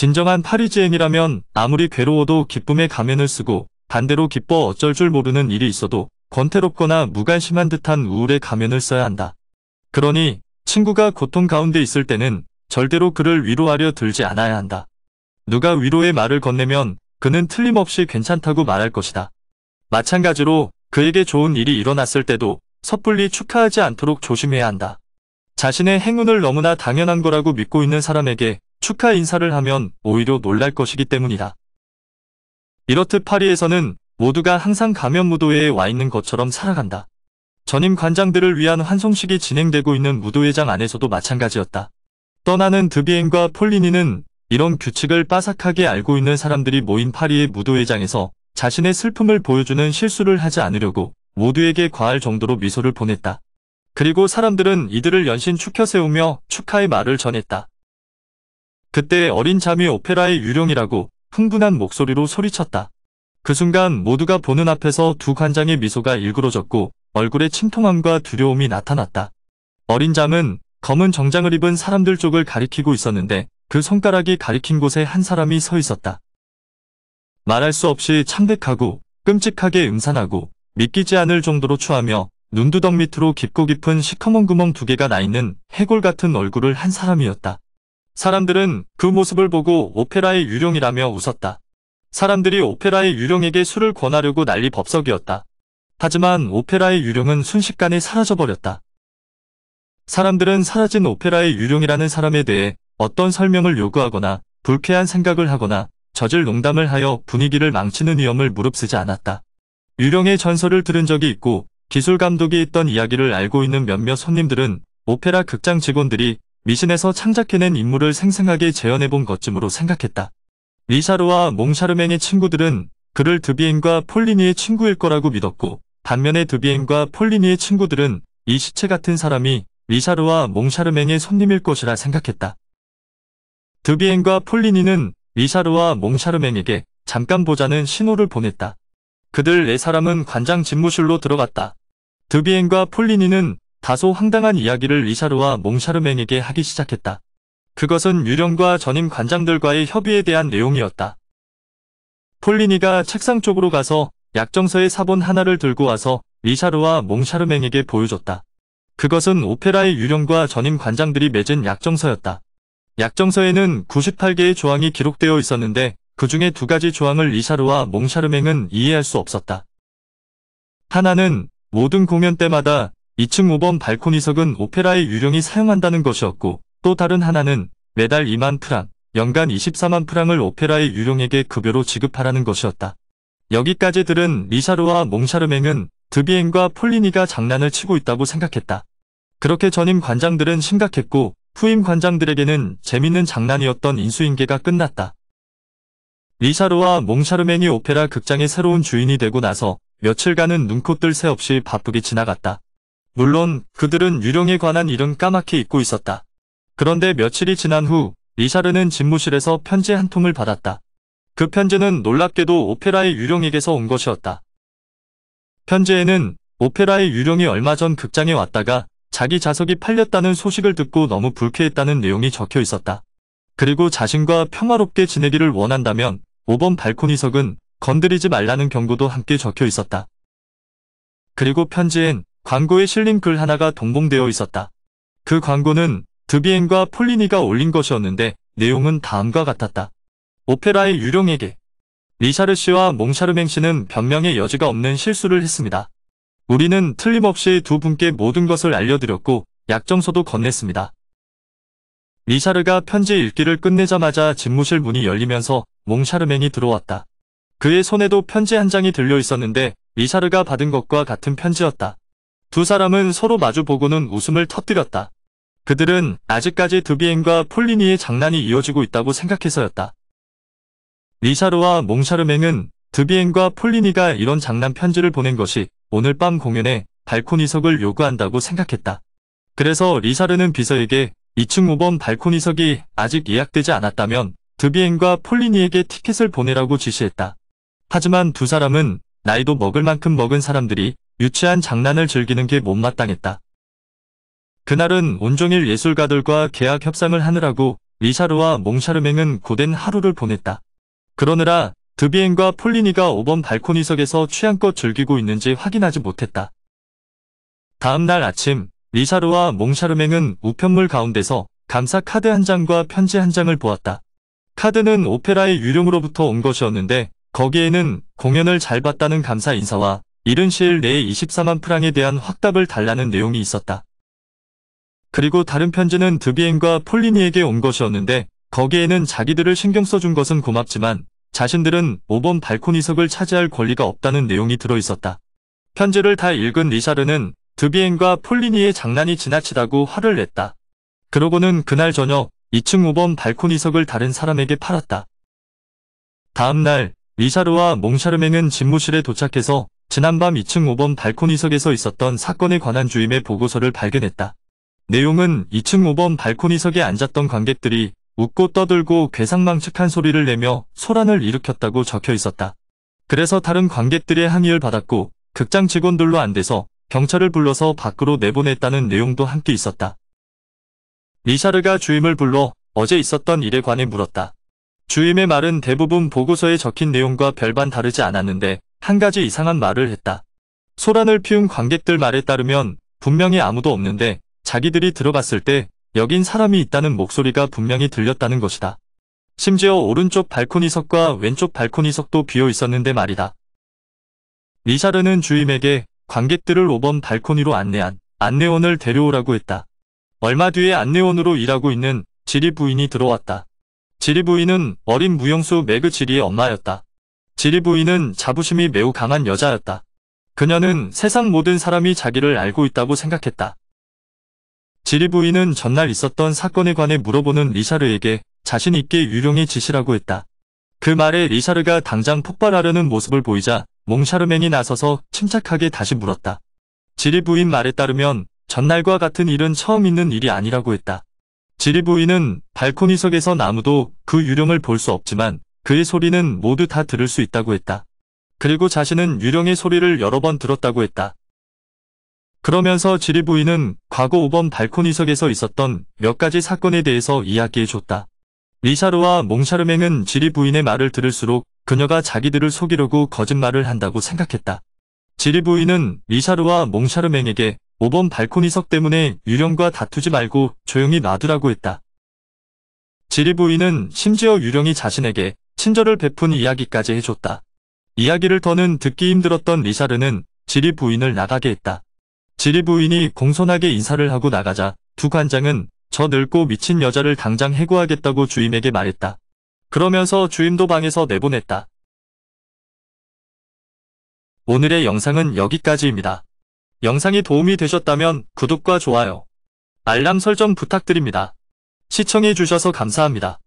진정한 파리지앵이라면 아무리 괴로워도 기쁨의 가면을 쓰고 반대로 기뻐 어쩔 줄 모르는 일이 있어도 권태롭거나 무관심한 듯한 우울의 가면을 써야 한다. 그러니 친구가 고통 가운데 있을 때는 절대로 그를 위로하려 들지 않아야 한다. 누가 위로의 말을 건네면 그는 틀림없이 괜찮다고 말할 것이다. 마찬가지로 그에게 좋은 일이 일어났을 때도 섣불리 축하하지 않도록 조심해야 한다. 자신의 행운을 너무나 당연한 거라고 믿고 있는 사람에게 축하 인사를 하면 오히려 놀랄 것이기 때문이다. 이렇듯 파리에서는 모두가 항상 가면 무도회에 와 있는 것처럼 살아간다. 전임 관장들을 위한 환송식이 진행되고 있는 무도회장 안에서도 마찬가지였다. 떠나는 드비엔과 폴리니는 이런 규칙을 빠삭하게 알고 있는 사람들이 모인 파리의 무도회장에서 자신의 슬픔을 보여주는 실수를 하지 않으려고 모두에게 과할 정도로 미소를 보냈다. 그리고 사람들은 이들을 연신 축혀 세우며 축하의 말을 전했다. 그때 어린 잠이 오페라의 유령이라고 흥분한 목소리로 소리쳤다. 그 순간 모두가 보는 앞에서 두 관장의 미소가 일그러졌고 얼굴에 침통함과 두려움이 나타났다. 어린 잠은 검은 정장을 입은 사람들 쪽을 가리키고 있었는데 그 손가락이 가리킨 곳에 한 사람이 서 있었다. 말할 수 없이 창백하고 끔찍하게 음산하고 믿기지 않을 정도로 추하며 눈두덩 밑으로 깊고 깊은 시커먼 구멍 두 개가 나 있는 해골 같은 얼굴을 한 사람이었다. 사람들은 그 모습을 보고 오페라의 유령이라며 웃었다. 사람들이 오페라의 유령에게 술을 권하려고 난리 법석이었다. 하지만 오페라의 유령은 순식간에 사라져버렸다. 사람들은 사라진 오페라의 유령이라는 사람에 대해 어떤 설명을 요구하거나 불쾌한 생각을 하거나 저질 농담을 하여 분위기를 망치는 위험을 무릅쓰지 않았다. 유령의 전설을 들은 적이 있고 기술 감독이 했던 이야기를 알고 있는 몇몇 손님들은 오페라 극장 직원들이 미신에서 창작해낸 인물을 생생하게 재현해본 것쯤으로 생각했다. 리샤르와 몽샤르맹의 친구들은 그를 드비엔과 폴리니의 친구일 거라고 믿었고 반면에 드비엔과 폴리니의 친구들은 이 시체 같은 사람이 리샤르와 몽샤르맹의 손님일 것이라 생각했다. 드비엔과 폴리니는 리샤르와 몽샤르맹에게 잠깐 보자는 신호를 보냈다. 그들 네 사람은 관장 집무실로 들어갔다. 드비엔과 폴리니는 다소 황당한 이야기를 리샤르와 몽샤르맹에게 하기 시작했다. 그것은 유령과 전임 관장들과의 협의에 대한 내용이었다. 폴리니가 책상 쪽으로 가서 약정서의 사본 하나를 들고 와서 리샤르와 몽샤르맹에게 보여줬다. 그것은 오페라의 유령과 전임 관장들이 맺은 약정서였다. 약정서에는 98개의 조항이 기록되어 있었는데 그 중에 2가지 조항을 리샤르와 몽샤르맹은 이해할 수 없었다. 하나는 모든 공연 때마다 2층 5번 발코니석은 오페라의 유령이 사용한다는 것이었고 또 다른 하나는 매달 2만 프랑, 연간 24만 프랑을 오페라의 유령에게 급여로 지급하라는 것이었다. 여기까지 들은 리샤르와 몽샤르맹은 드비엔과 폴리니가 장난을 치고 있다고 생각했다. 그렇게 전임 관장들은 심각했고 후임 관장들에게는 재밌는 장난이었던 인수인계가 끝났다. 리샤르와 몽샤르맹이 오페라 극장의 새로운 주인이 되고 나서 며칠간은 눈코 뜰 새 없이 바쁘게 지나갔다. 물론 그들은 유령에 관한 일은 까맣게 잊고 있었다. 그런데 며칠이 지난 후 리샤르는 집무실에서 편지 한 통을 받았다. 그 편지는 놀랍게도 오페라의 유령에게서 온 것이었다. 편지에는 오페라의 유령이 얼마 전 극장에 왔다가 자기 자석이 팔렸다는 소식을 듣고 너무 불쾌했다는 내용이 적혀 있었다. 그리고 자신과 평화롭게 지내기를 원한다면 5번 발코니석은 건드리지 말라는 경고도 함께 적혀 있었다. 그리고 편지엔 광고에 실린 글 하나가 동봉되어 있었다. 그 광고는 드비엔과 폴리니가 올린 것이었는데 내용은 다음과 같았다. 오페라의 유령에게 리샤르 씨와 몽샤르맹 씨는 변명의 여지가 없는 실수를 했습니다. 우리는 틀림없이 두 분께 모든 것을 알려드렸고 약정서도 건넸습니다. 리샤르가 편지 읽기를 끝내자마자 집무실 문이 열리면서 몽샤르맹이 들어왔다. 그의 손에도 편지 한 장이 들려 있었는데 리샤르가 받은 것과 같은 편지였다. 두 사람은 서로 마주보고는 웃음을 터뜨렸다. 그들은 아직까지 드비엔과 폴리니의 장난이 이어지고 있다고 생각해서였다. 리샤르와 몽샤르맹은 드비엔과 폴리니가 이런 장난 편지를 보낸 것이 오늘 밤 공연에 발코니석을 요구한다고 생각했다. 그래서 리샤르는 비서에게 2층 5번 발코니석이 아직 예약되지 않았다면 드비엔과 폴리니에게 티켓을 보내라고 지시했다. 하지만 두 사람은 나이도 먹을 만큼 먹은 사람들이 유치한 장난을 즐기는 게 못마땅했다. 그날은 온종일 예술가들과 계약 협상을 하느라고 리샤르와 몽샤르맹은 고된 하루를 보냈다. 그러느라 드비엔과 폴리니가 5번 발코니석에서 취향껏 즐기고 있는지 확인하지 못했다. 다음 날 아침, 리샤르와 몽샤르맹은 우편물 가운데서 감사 카드 한 장과 편지 한 장을 보았다. 카드는 오페라의 유령으로부터 온 것이었는데 거기에는 공연을 잘 봤다는 감사 인사와 이른 시일 내에 24만 프랑에 대한 확답을 달라는 내용이 있었다. 그리고 다른 편지는 드비엔과 폴리니에게 온 것이었는데 거기에는 자기들을 신경 써준 것은 고맙지만 자신들은 5번 발코니석을 차지할 권리가 없다는 내용이 들어있었다. 편지를 다 읽은 리샤르는 드비엔과 폴리니의 장난이 지나치다고 화를 냈다. 그러고는 그날 저녁 2층 5번 발코니석을 다른 사람에게 팔았다. 다음 날 리샤르와 몽샤르맹은 집무실에 도착해서 지난밤 2층 5번 발코니석에서 있었던 사건에 관한 주임의 보고서를 발견했다. 내용은 2층 5번 발코니석에 앉았던 관객들이 웃고 떠들고 괴상망측한 소리를 내며 소란을 일으켰다고 적혀 있었다. 그래서 다른 관객들의 항의를 받았고 극장 직원들로 안 돼서 경찰을 불러서 밖으로 내보냈다는 내용도 함께 있었다. 리샤르가 주임을 불러 어제 있었던 일에 관해 물었다. 주임의 말은 대부분 보고서에 적힌 내용과 별반 다르지 않았는데 한 가지 이상한 말을 했다. 소란을 피운 관객들 말에 따르면 분명히 아무도 없는데 자기들이 들어갔을 때 여긴 사람이 있다는 목소리가 분명히 들렸다는 것이다. 심지어 오른쪽 발코니석과 왼쪽 발코니석도 비어 있었는데 말이다. 리샤르는 주임에게 관객들을 5번 발코니로 안내한 안내원을 데려오라고 했다. 얼마 뒤에 안내원으로 일하고 있는 지리 부인이 들어왔다. 지리 부인은 어린 무용수 매그 지리의 엄마였다. 지리 부인은 자부심이 매우 강한 여자였다. 그녀는 세상 모든 사람이 자기를 알고 있다고 생각했다. 지리 부인은 전날 있었던 사건에 관해 물어보는 리샤르에게 자신 있게 유령의 짓이라고 했다. 그 말에 리샤르가 당장 폭발하려는 모습을 보이자 몽샤르맹이 나서서 침착하게 다시 물었다. 지리 부인 말에 따르면 전날과 같은 일은 처음 있는 일이 아니라고 했다. 지리 부인은 발코니석에서 아무도 그 유령을 볼 수 없지만 그의 소리는 모두 다 들을 수 있다고 했다. 그리고 자신은 유령의 소리를 여러 번 들었다고 했다. 그러면서 지리 부인은 과거 5번 발코니석에서 있었던 몇 가지 사건에 대해서 이야기해줬다. 리샤르와 몽샤르맹은 지리 부인의 말을 들을수록 그녀가 자기들을 속이려고 거짓말을 한다고 생각했다. 지리 부인은 리샤르와 몽샤르맹에게 5번 발코니석 때문에 유령과 다투지 말고 조용히 놔두라고 했다. 지리 부인은 심지어 유령이 자신에게 친절을 베푼 이야기까지 해줬다. 이야기를 더는 듣기 힘들었던 리샤르는 지리 부인을 나가게 했다. 지리 부인이 공손하게 인사를 하고 나가자 두 관장은 저 늙고 미친 여자를 당장 해고하겠다고 주임에게 말했다. 그러면서 주임도 방에서 내보냈다. 오늘의 영상은 여기까지입니다. 영상이 도움이 되셨다면 구독과 좋아요, 알람 설정 부탁드립니다. 시청해주셔서 감사합니다.